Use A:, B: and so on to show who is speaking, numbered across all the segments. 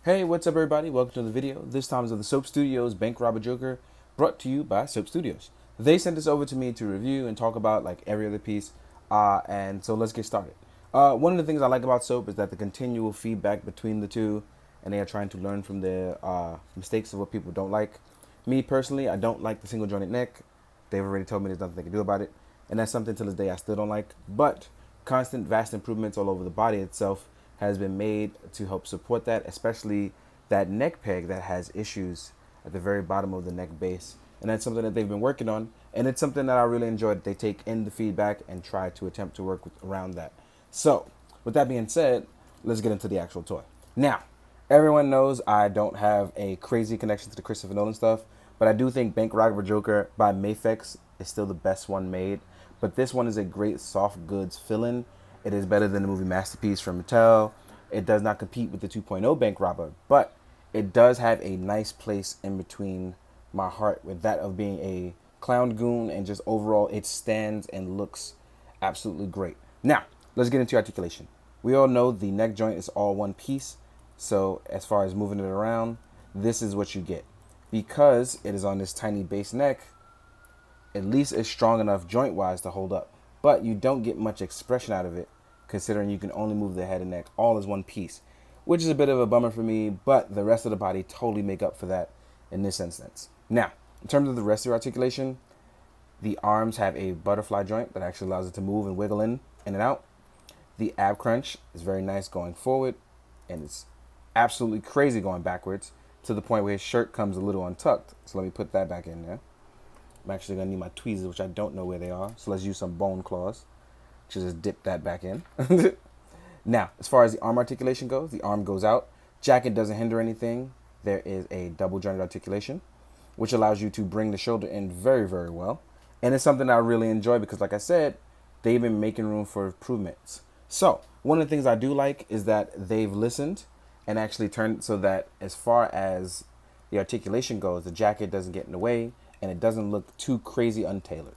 A: Hey, what's up everybody? Welcome to the video. This time is of the Soap Studios Bank Robber Joker, brought to you by Soap Studios. They sent this over to me to review and talk about like every other piece, and so let's get started. One of the things I like about Soap is that the continual feedback between the two, and they are trying to learn from their mistakes of what people don't like. Me personally, I don't like the single jointed neck. They've already told me there's nothing they can do about it, and that's something to this day I still don't like. But constant, vast improvements all over the body itself has been made to help support that, especially that neck peg that has issues at the very bottom of the neck base. And that's something that they've been working on. And it's something that I really enjoy that they take in the feedback and try to attempt to work around that. So, with that being said, let's get into the actual toy. Now, everyone knows I don't have a crazy connection to the Christopher Nolan stuff, but I do think Bank Robber Joker by Mafex is still the best one made. But this one is a great soft goods fill-in. It is better than the movie Masterpiece from Mattel. It does not compete with the 2.0 Bank Robber, but it does have a nice place in between my heart with that of being a clown goon, and just overall it stands and looks absolutely great. Now, let's get into articulation. We all know the neck joint is all one piece, so as far as moving it around, this is what you get. Because it is on this tiny base neck, at least it's strong enough joint wise to hold up, but you don't get much expression out of it considering you can only move the head and neck all as one piece, which is a bit of a bummer for me, but the rest of the body totally make up for that in this instance. Now, in terms of the rest of the articulation, the arms have a butterfly joint that actually allows it to move and wiggle in and out. The ab crunch is very nice going forward, and it's absolutely crazy going backwards to the point where his shirt comes a little untucked. So let me put that back in there. I'm actually going to need my tweezers, which I don't know where they are. So let's use some bone claws. Just dip that back in. Now, as far as the arm articulation goes, the arm goes out. Jacket doesn't hinder anything. There is a double jointed articulation, which allows you to bring the shoulder in very, very well. And it's something I really enjoy because, like I said, they've been making room for improvements. So, one of the things I do like is that they've listened and actually turned it so that as far as the articulation goes, the jacket doesn't get in the way and it doesn't look too crazy untailored.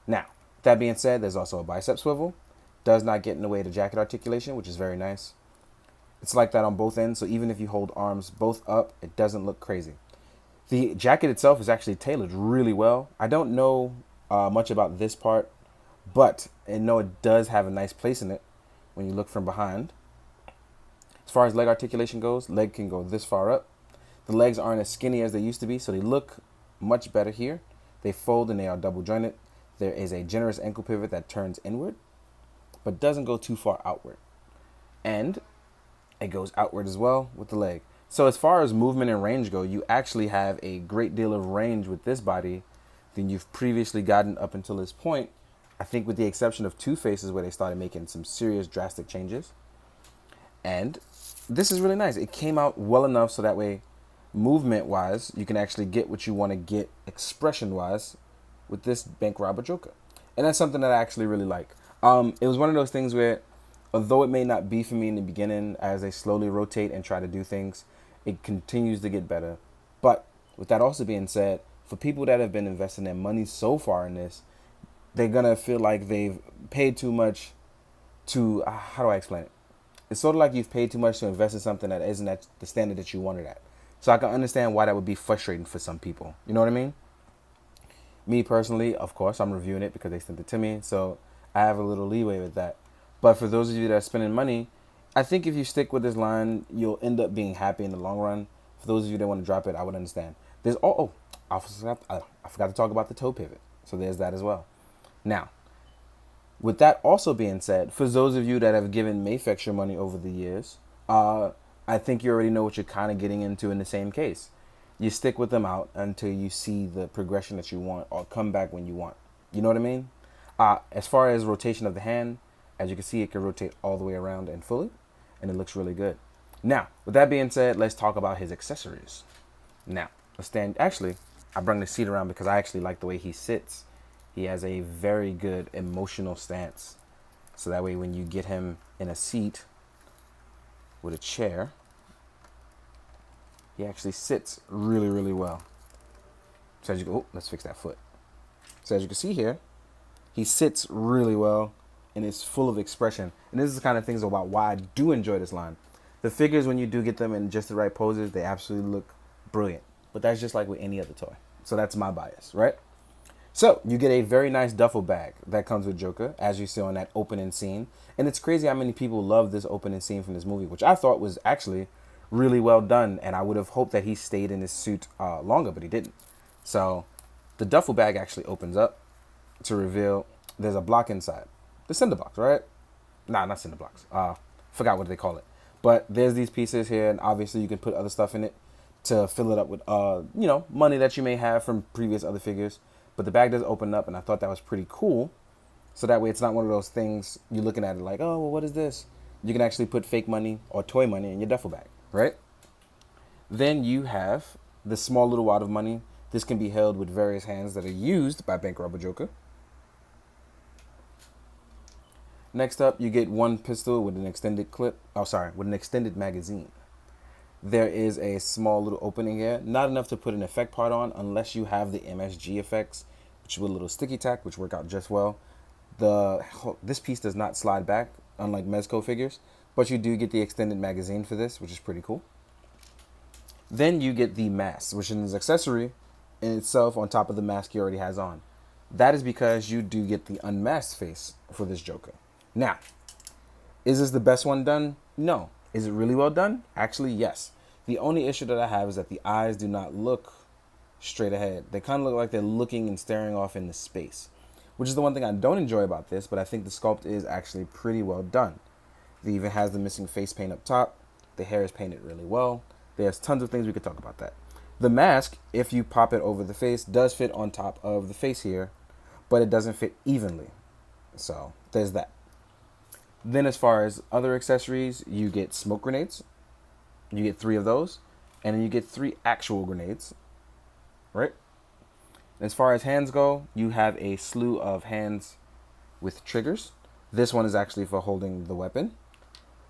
A: Now, that being said, there's also a bicep swivel. Does not get in the way of the jacket articulation, which is very nice. It's like that on both ends, so even if you hold arms both up, it doesn't look crazy. The jacket itself is actually tailored really well. I don't know much about this part, but I know it does have a nice place in it when you look from behind. As far as leg articulation goes, leg can go this far up. The legs aren't as skinny as they used to be, so they look much better here. They fold and they are double jointed. There is a generous ankle pivot that turns inward, but doesn't go too far outward. And it goes outward as well with the leg. So as far as movement and range go, you actually have a great deal of range with this body than you've previously gotten up until this point. I think with the exception of Two Faces, where they started making some serious drastic changes. And this is really nice. It came out well enough so that way, movement-wise, you can actually get what you want to get expression-wise with this Bank Robber Joker. And that's something that I actually really like. It was one of those things where, although it may not be for me in the beginning, as they slowly rotate and try to do things, it continues to get better. But with that also being said, for people that have been investing their money so far in this, they're going to feel like they've paid too much to, how do I explain it? It's sort of like you've paid too much to invest in something that isn't at the standard that you wanted at. So I can understand why that would be frustrating for some people. You know what I mean? Me personally, of course, I'm reviewing it because they sent it to me, so I have a little leeway with that. But for those of you that are spending money, I think if you stick with this line, you'll end up being happy in the long run. For those of you that want to drop it, I would understand. There's I forgot to talk about the toe pivot, so there's that as well. Now, with that also being said, for those of you that have given Mafex your money over the years, I think you already know what you're kind of getting into in the same case. You stick with them out until you see the progression that you want or come back when you want. You know what I mean? As far as rotation of the hand, as you can see, it can rotate all the way around and fully, and it looks really good. Now, with that being said, let's talk about his accessories. Now, actually, I bring the seat around because I actually like the way he sits. He has a very good emotional stance. So that way when you get him in a seat with a chair, he actually sits really, really well. So as you go, let's fix that foot. So as you can see here, he sits really well and is full of expression. And this is the kind of things about why I do enjoy this line. The figures, when you do get them in just the right poses, they absolutely look brilliant. But that's just like with any other toy. So that's my bias, right? So you get a very nice duffel bag that comes with Joker, as you see on that opening scene. And it's crazy how many people love this opening scene from this movie, which I thought was actually really well done. And I would have hoped that he stayed in his suit longer, but he didn't. So the duffel bag actually opens up to reveal there's a block inside. The cinder blocks, right? Nah, not cinder blocks. Forgot what they call it. But there's these pieces here, and obviously you can put other stuff in it to fill it up with, money that you may have from previous other figures. But the bag does open up, and I thought that was pretty cool. So that way it's not one of those things you're looking at it like, oh, well, what is this? You can actually put fake money or toy money in your duffel bag, right? Then you have the small little wad of money. This can be held with various hands that are used by Bank Robber Joker. Next up, you get one pistol with an extended clip. With an extended magazine. There is a small little opening here, not enough to put an effect part on unless you have the MSG effects, which with a little sticky tack, which work out just well. This piece does not slide back, unlike Mezco figures, but you do get the extended magazine for this, which is pretty cool. Then you get the mask, which is an accessory in itself on top of the mask he already has on. That is because you do get the unmasked face for this Joker. Now, is this the best one done? No. Is it really well done? Actually, yes. The only issue that I have is that the eyes do not look straight ahead. They kind of look like they're looking and staring off into space, which is the one thing I don't enjoy about this, but I think the sculpt is actually pretty well done. It even has the missing face paint up top. The hair is painted really well. There's tons of things we could talk about that. The mask, if you pop it over the face, does fit on top of the face here, but it doesn't fit evenly. So there's that. Then as far as other accessories, you get smoke grenades. You get 3 of those. And then you get 3 actual grenades. Right? As far as hands go, you have a slew of hands with triggers. This one is actually for holding the weapon.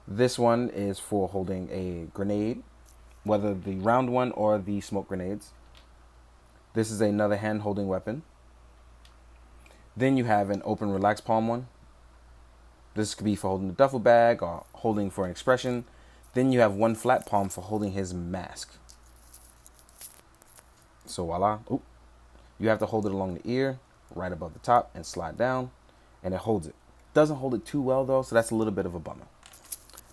A: This one is for holding a grenade, whether the round one or the smoke grenades. This is another hand holding weapon. Then you have an open relaxed palm one. This could be for holding the duffel bag or holding for an expression. Then you have one flat palm for holding his mask. So voila. Ooh. You have to hold it along the ear, right above the top, and slide down, and it holds it. Doesn't hold it too well though, so that's a little bit of a bummer.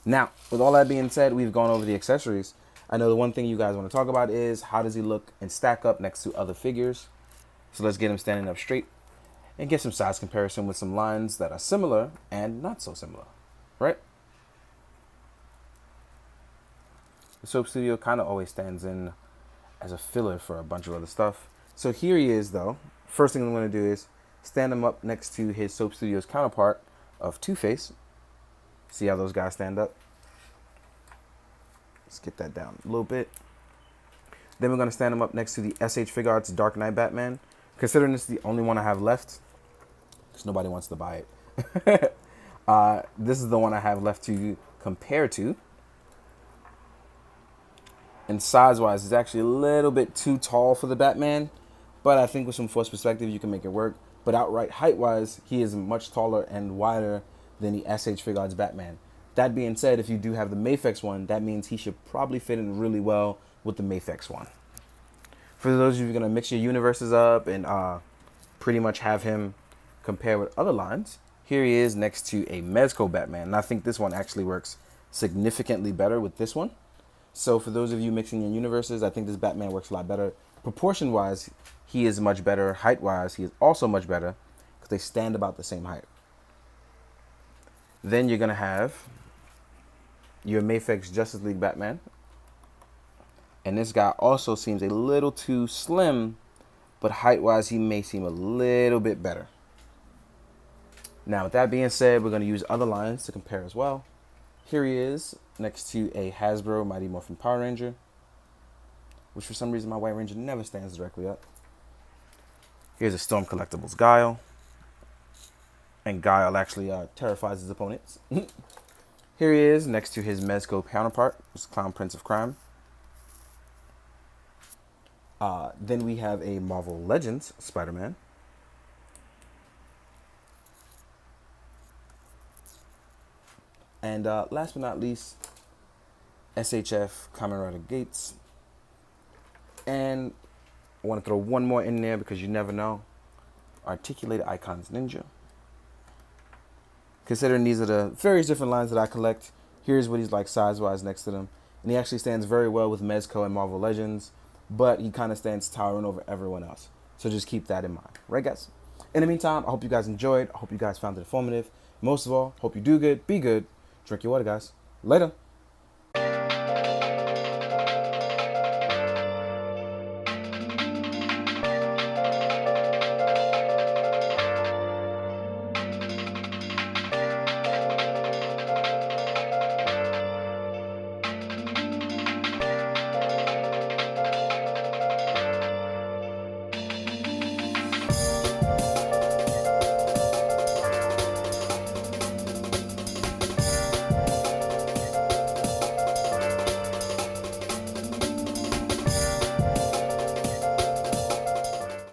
A: Now, with all that being said, we've gone over the accessories. I know the one thing you guys want to talk about is how does he look and stack up next to other figures. So let's get him standing up straight and get some size comparison with some lines that are similar and not so similar, right? The Soap Studio kind of always stands in as a filler for a bunch of other stuff. So here he is, though. First thing I'm going to do is stand him up next to his Soap Studios counterpart of Two-Face. See how those guys stand up? Let's get that down a little bit. Then we're going to stand him up next to the SH Figure Arts Dark Knight Batman. Considering this is the only one I have left, because nobody wants to buy it. This is the one I have left to compare to. And size-wise, it's actually a little bit too tall for the Batman. But I think with some forced perspective, you can make it work. But outright height-wise, he is much taller and wider than the SH Figure Arts Batman. That being said, if you do have the Mafex one, that means he should probably fit in really well with the Mafex one. For those of you who are going to mix your universes up and pretty much have him compare with other lines, here he is next to a Mezco Batman. And I think this one actually works significantly better with this one. So for those of you mixing your universes, I think this Batman works a lot better. Proportion-wise, he is much better. Height-wise, he is also much better because they stand about the same height. Then you're going to have your Mafex Justice League Batman. And this guy also seems a little too slim, but height-wise, he may seem a little bit better. Now, with that being said, we're going to use other lines to compare as well. Here he is next to a Hasbro Mighty Morphin Power Ranger, which for some reason my White Ranger never stands directly up. Here's a Storm Collectibles Guile. And Guile actually terrifies his opponents. Here he is next to his Mezco counterpart, his Clown Prince of Crime. Then we have a Marvel Legends Spider-Man. And last but not least, SHF Kamen Rider Gates. And I want to throw one more in there because you never know. Articulated Icons Ninja. Considering these are the various different lines that I collect, here's what he's like size-wise next to them. And he actually stands very well with Mezco and Marvel Legends, but he kind of stands towering over everyone else. So just keep that in mind. Right, guys? In the meantime, I hope you guys enjoyed. I hope you guys found it informative. Most of all, hope you do good, be good. Drink your water, guys. Later.